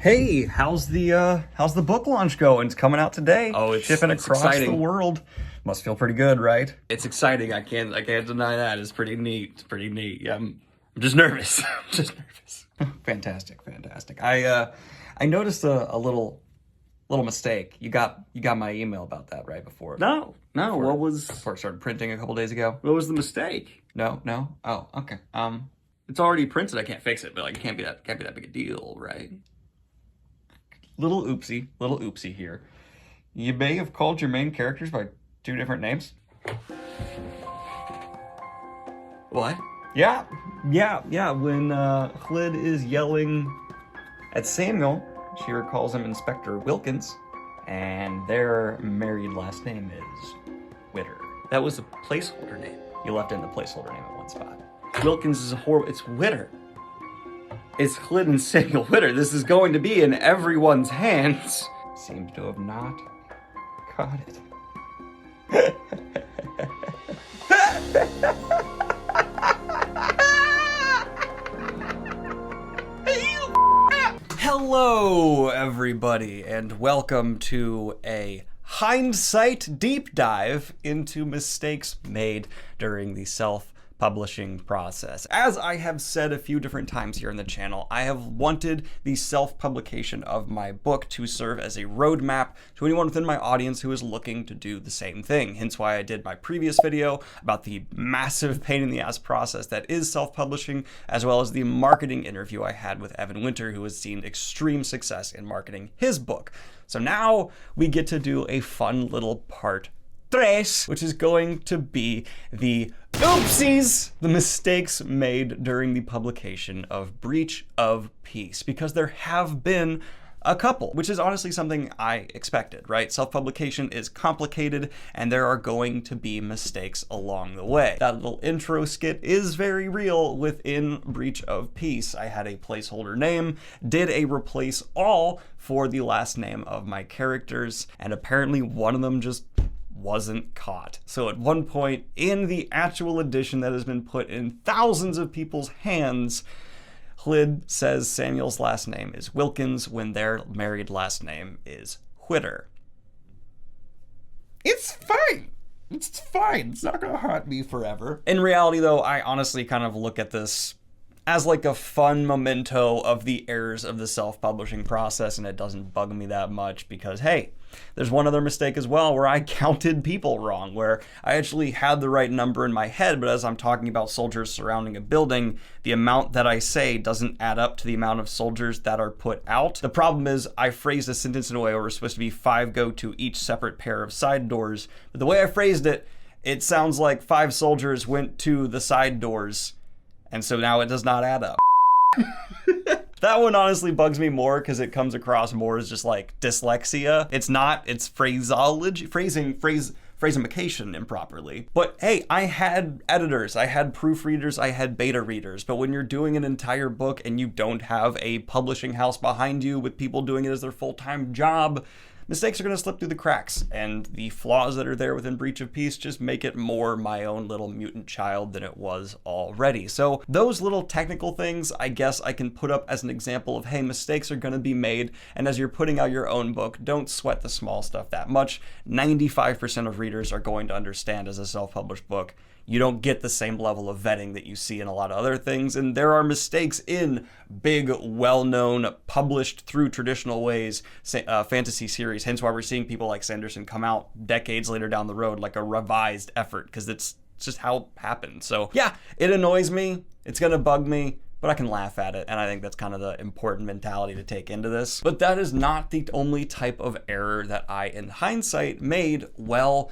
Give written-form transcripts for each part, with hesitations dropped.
Hey, how's the book launch going? It's coming out today. Oh, it's shipping across exciting. the world. Must feel pretty good, right? It's exciting. I can't deny that. It's pretty neat. It's pretty neat. Yeah, I'm just nervous. I'm just nervous. Fantastic. I noticed a little mistake. You got my email about that right before. No. Before it started printing a couple days ago. What was the mistake? No. Oh, okay. It's already printed. I can't fix it, but like, it can't be that big a deal, right? Little oopsie here. You may have called your main characters by two different names. What? Yeah. When Hlid is yelling at Samuel, she recalls him Inspector Wilkins, and their married last name is Witter. That was a placeholder name. You left in the placeholder name at one spot. Wilkins is a horrible. It's Witter. It's Hlid and Samuel Witter. This is going to be in everyone's hands. Seems to have not caught it. Hello, everybody, and welcome to a Hindsight deep dive into mistakes made during the self-publishing process. As I have said a few different times here on the channel, I have wanted the self-publication of my book to serve as a roadmap to anyone within my audience who is looking to do the same thing. Hence why I did my previous video about the massive pain in the ass process that is self-publishing, as well as the marketing interview I had with Evan Winter, who has seen extreme success in marketing his book. So now we get to do a fun little part 3, which is going to be the oopsies, the mistakes made during the publication of Breach of Peace, because there have been a couple, which is honestly something I expected, right? Self-publication is complicated, and there are going to be mistakes along the way. That little intro skit is very real within Breach of Peace. I had a placeholder name, did a replace all for the last name of my characters, and apparently one of them just wasn't caught. So at one point in the actual edition that has been put in thousands of people's hands, Hlid says Samuel's last name is Wilkins when their married last name is Witter. It's fine. It's fine. It's not gonna haunt me forever. In reality, though, I honestly kind of look at this as like a fun memento of the errors of the self-publishing process, and it doesn't bug me that much because, hey, there's one other mistake as well where I counted people wrong, where I actually had the right number in my head, but as I'm talking about soldiers surrounding a building, the amount that I say doesn't add up to the amount of soldiers that are put out. The problem is I phrased a sentence in a way where it's supposed to be 5 go to each separate pair of side doors, but the way I phrased it, it sounds like 5 soldiers went to the side doors, and so now it does not add up. That one honestly bugs me more because it comes across more as just like dyslexia. It's not, it's phraseology, phrasemication improperly. But hey, I had editors, I had proofreaders, I had beta readers. But when you're doing an entire book and you don't have a publishing house behind you with people doing it as their full-time job, mistakes are going to slip through the cracks, and the flaws that are there within Breach of Peace just make it more my own little mutant child than it was already. So those little technical things, I guess I can put up as an example of, hey, mistakes are going to be made, and as you're putting out your own book, don't sweat the small stuff that much. 95% of readers are going to understand as a self-published book. You don't get the same level of vetting that you see in a lot of other things, and there are mistakes in big, well-known, published through traditional ways fantasy series, hence why we're seeing people like Sanderson come out decades later down the road like a revised effort, because it's just how it happened. So yeah, it annoys me, it's gonna bug me, but I can laugh at it, and I think that's kind of the important mentality to take into this. But that is not the only type of error that I, in hindsight, made while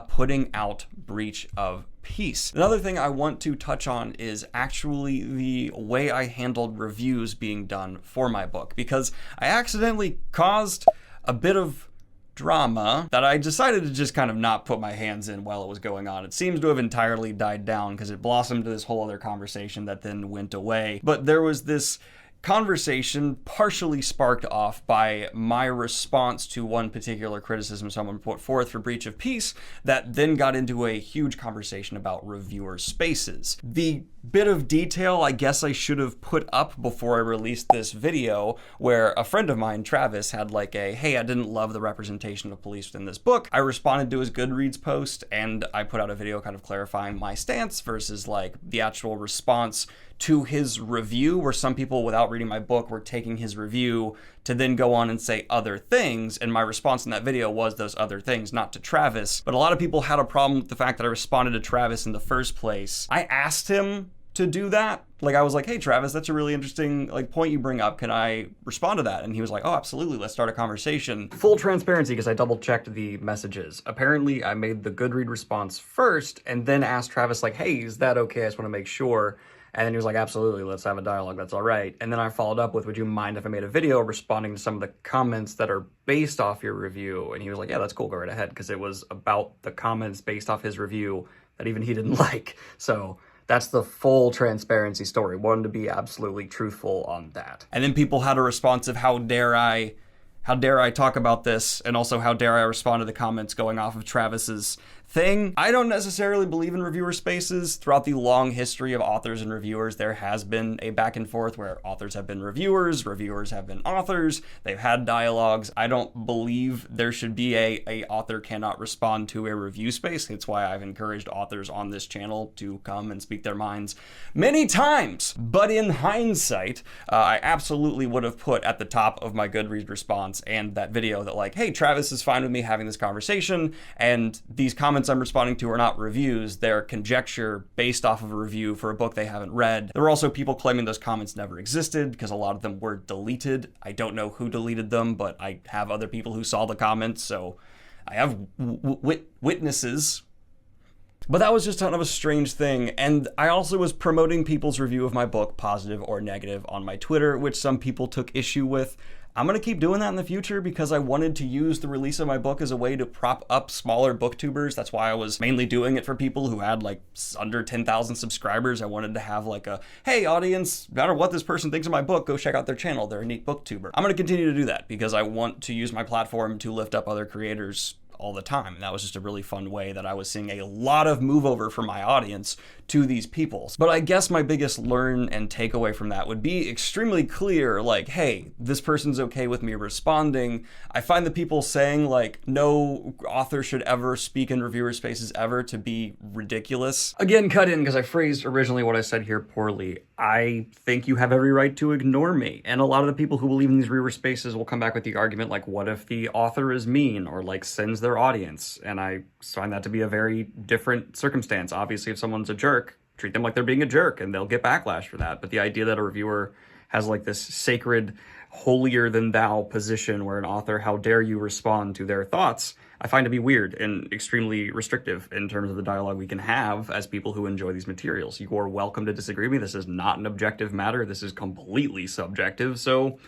putting out Breach of Peace. Another thing I want to touch on is actually the way I handled reviews being done for my book, because I accidentally caused a bit of drama that I decided to just kind of not put my hands in while it was going on. It seems to have entirely died down because it blossomed to this whole other conversation that then went away. But there was this conversation partially sparked off by my response to one particular criticism someone put forth for breach of peace that then got into a huge conversation about reviewer spaces. The bit of detail I guess I should have put up before I released this video, where a friend of mine, Travis, had like a, hey, I didn't love the representation of police within this book. I responded to his Goodreads post and I put out a video kind of clarifying my stance versus like the actual response to his review, where some people without reading my book were taking his review to then go on and say other things, and my response in that video was those other things, not to Travis. But a lot of people had a problem with the fact that I responded to Travis in the first place. I asked him to do that. Like, I was like, hey Travis, that's a really interesting like point you bring up. Can I respond to that? And he was like, oh, absolutely, let's start a conversation. Full transparency, because I double checked the messages. Apparently I made the Goodread response first and then asked Travis like, hey, is that okay? I just want to make sure. And then he was like, absolutely, let's have a dialogue, that's all right. And then I followed up with, would you mind if I made a video responding to some of the comments that are based off your review? And he was like, yeah, that's cool, go right ahead, because it was about the comments based off his review that even he didn't like. So that's the full transparency story. Wanted to be absolutely truthful on that. And then people had a response of how dare I talk about this, and also how dare I respond to the comments going off of Travis's thing. I don't necessarily believe in reviewer spaces. Throughout the long history of authors and reviewers, there has been a back and forth where authors have been reviewers, reviewers have been authors, they've had dialogues. I don't believe there should be a author cannot respond to a review space. It's why I've encouraged authors on this channel to come and speak their minds many times. But in hindsight, I absolutely would have put at the top of my Goodreads response and that video that like, hey, Travis is fine with me having this conversation, and these comments I'm responding to are not reviews, they're conjecture based off of a review for a book they haven't read. There were also people claiming those comments never existed because a lot of them were deleted. I don't know who deleted them, but I have other people who saw the comments, so I have witnesses. But that was just kind of a strange thing, and I also was promoting people's review of my book, positive or negative, on my Twitter, which some people took issue with. I'm gonna keep doing that in the future because I wanted to use the release of my book as a way to prop up smaller booktubers. That's why I was mainly doing it for people who had like under 10,000 subscribers. I wanted to have like a, hey audience, no matter what this person thinks of my book, go check out their channel. They're a neat booktuber. I'm gonna continue to do that because I want to use my platform to lift up other creators all the time. And that was just a really fun way that I was seeing a lot of move over from my audience to these people. But I guess my biggest learn and takeaway from that would be extremely clear, like, hey, this person's okay with me responding. I find the people saying like, no author should ever speak in reviewer spaces ever to be ridiculous. Again, cut in because I phrased originally what I said here poorly. I think you have every right to ignore me. And a lot of the people who believe in these reviewer spaces will come back with the argument like, what if the author is mean or like sends their audience? And I find that to be a very different circumstance. Obviously, if someone's a jerk, treat them like they're being a jerk and they'll get backlash for that. But the idea that a reviewer has like this sacred, holier than thou position where an author, how dare you respond to their thoughts, I find to be weird and extremely restrictive in terms of the dialogue we can have as people who enjoy these materials. You are welcome to disagree with me. This is not an objective matter. This is completely subjective. So,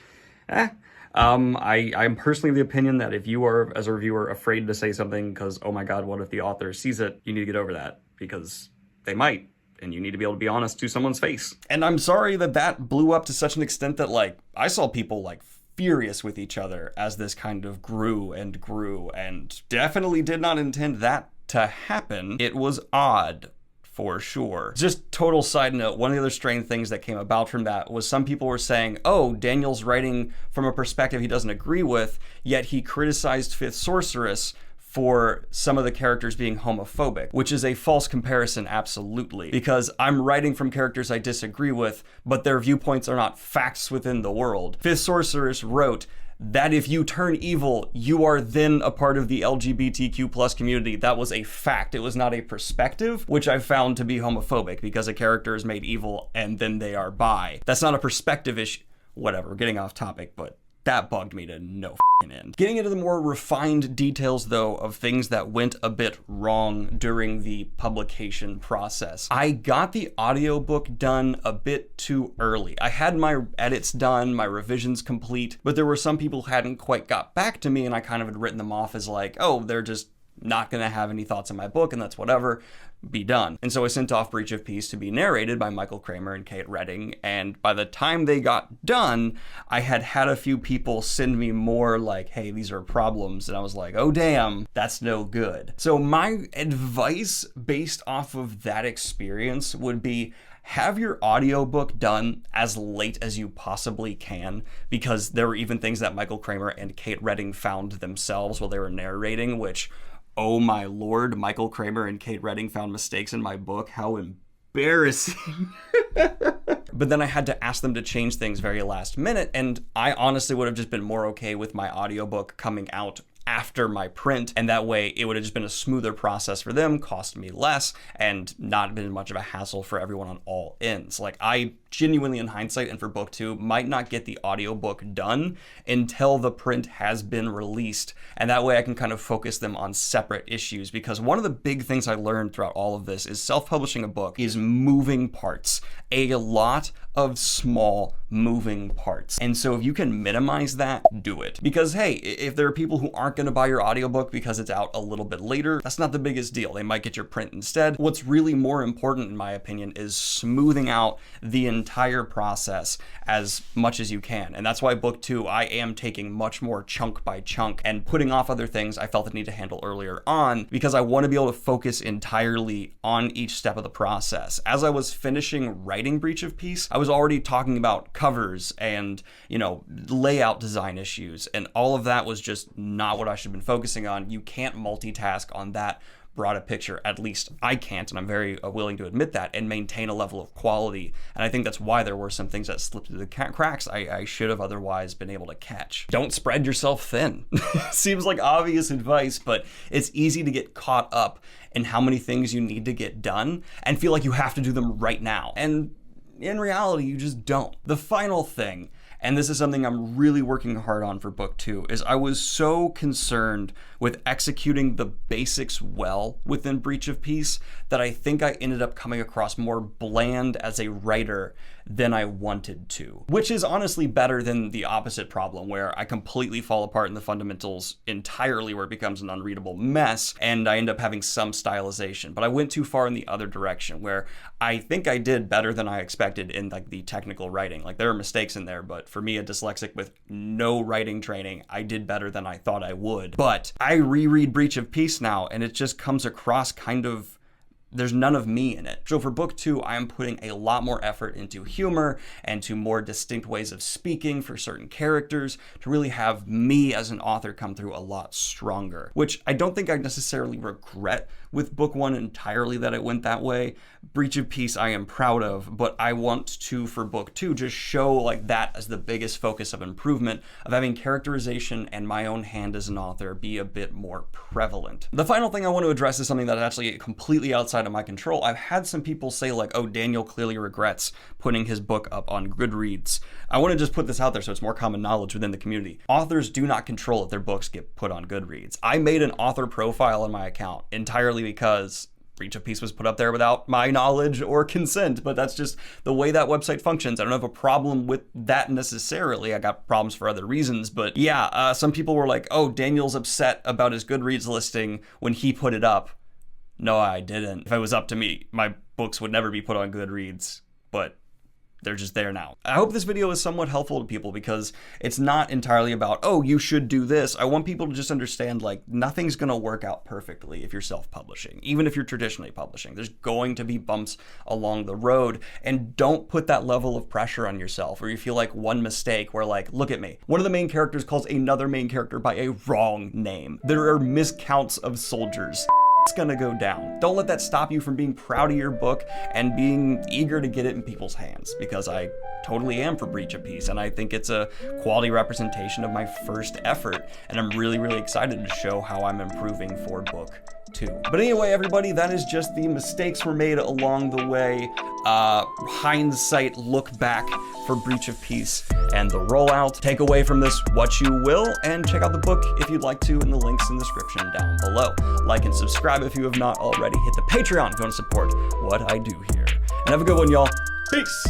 I'm personally of the opinion that if you are, as a reviewer, afraid to say something because, oh my God, what if the author sees it? You need to get over that because they might. And you need to be able to be honest to someone's face. And I'm sorry that that blew up to such an extent that, like, I saw people, like, furious with each other as this kind of grew and definitely did not intend that to happen. It was odd, for sure. Just total side note, one of the other strange things that came about from that was some people were saying, oh, Daniel's writing from a perspective he doesn't agree with, yet he criticized Fifth Sorceress for some of the characters being homophobic, which is a false comparison, absolutely, because I'm writing from characters I disagree with, but their viewpoints are not facts within the world. Fifth Sorceress wrote that if you turn evil, you are then a part of the LGBTQ plus community. That was a fact. It was not a perspective, which I found to be homophobic because a character is made evil and then they are bi. That's not a perspective issue. Whatever, we're getting off topic, but that bugged me to no end. Getting into the more refined details, though, of things that went a bit wrong during the publication process. I got the audiobook done a bit too early. I had my edits done, my revisions complete, but there were some people who hadn't quite got back to me, and I kind of had written them off as like, oh, they're just not gonna have any thoughts on my book, and that's whatever, be done. And so I sent off Breach of Peace to be narrated by Michael Kramer and Kate Redding, and by the time they got done, I had had a few people send me more like, hey, these are problems, and I was like, oh damn, that's no good. So my advice based off of that experience would be, have your audiobook done as late as you possibly can, because there were even things that Michael Kramer and Kate Redding found themselves while they were narrating, which, oh my lord, Michael Kramer and Kate Redding found mistakes in my book. How embarrassing. But then I had to ask them to change things very last minute, and I honestly would have just been more okay with my audiobook coming out after my print, and that way it would have just been a smoother process for them, cost me less, and not been much of a hassle for everyone on all ends. Like, I genuinely, in hindsight, and for book 2, might not get the audiobook done until the print has been released, and that way I can kind of focus them on separate issues, because one of the big things I learned throughout all of this is self-publishing a book is moving parts, a lot of small moving parts. And so if you can minimize that, do it. Because hey, if there are people who aren't gonna buy your audiobook because it's out a little bit later, that's not the biggest deal. They might get your print instead. What's really more important, in my opinion, is smoothing out the entire process as much as you can. And that's why book 2, I am taking much more chunk by chunk and putting off other things I felt the need to handle earlier on, because I want to be able to focus entirely on each step of the process. As I was finishing writing Breach of Peace, I was already talking about covers and, layout design issues, and all of that was just not what I should have been focusing on. You can't multitask on that broad a picture, at least I can't, and I'm very willing to admit that, and maintain a level of quality. And I think that's why there were some things that slipped through the cracks I should have otherwise been able to catch. Don't spread yourself thin. Seems like obvious advice, but it's easy to get caught up in how many things you need to get done and feel like you have to do them right now. And in reality, you just don't. The final thing, and this is something I'm really working hard on for book 2, is I was so concerned with executing the basics well within Breach of Peace that I think I ended up coming across more bland as a writer than I wanted to, which is honestly better than the opposite problem where I completely fall apart in the fundamentals entirely, where it becomes an unreadable mess and I end up having some stylization. But I went too far in the other direction where I think I did better than I expected in like the technical writing. Like, there are mistakes in there, but for me, a dyslexic with no writing training, I did better than I thought I would. But I reread Breach of Peace now, and it just comes across kind of, there's none of me in it. So for book 2, I am putting a lot more effort into humor and to more distinct ways of speaking for certain characters to really have me as an author come through a lot stronger, which I don't think I necessarily regret with book 1 entirely that it went that way. Breach of Peace I am proud of, but I want to, for book 2, just show like that as the biggest focus of improvement, of having characterization and my own hand as an author be a bit more prevalent. The final thing I want to address is something that is actually completely outside of my control. I've had some people say like, oh, Daniel clearly regrets putting his book up on Goodreads. I want to just put this out there so it's more common knowledge within the community. Authors do not control if their books get put on Goodreads. I made an author profile on my account entirely because Breach of Peace was put up there without my knowledge or consent, but that's just the way that website functions. I don't have a problem with that necessarily. I got problems for other reasons, but yeah, some people were like, oh, Daniel's upset about his Goodreads listing when he put it up. No, I didn't. If it was up to me, my books would never be put on Goodreads, but they're just there now. I hope this video is somewhat helpful to people because it's not entirely about, oh, you should do this. I want people to just understand, like, nothing's gonna work out perfectly if you're self-publishing, even if you're traditionally publishing. There's going to be bumps along the road, and don't put that level of pressure on yourself where you feel like one mistake where, like, look at me. One of the main characters calls another main character by a wrong name. There are miscounts of soldiers. It's gonna go down. Don't let that stop you from being proud of your book and being eager to get it in people's hands, because I totally am for Breach of Peace, and I think it's a quality representation of my first effort, and I'm really, really excited to show how I'm improving for book 2. But anyway, everybody, that is just the mistakes were made along the way, hindsight look back for Breach of Peace and the rollout. Take away from this what you will, and check out the book if you'd like to in the links in the description down below. Like and subscribe if you have not already. Hit the Patreon if you want to support what I do here. And have a good one, y'all. Peace!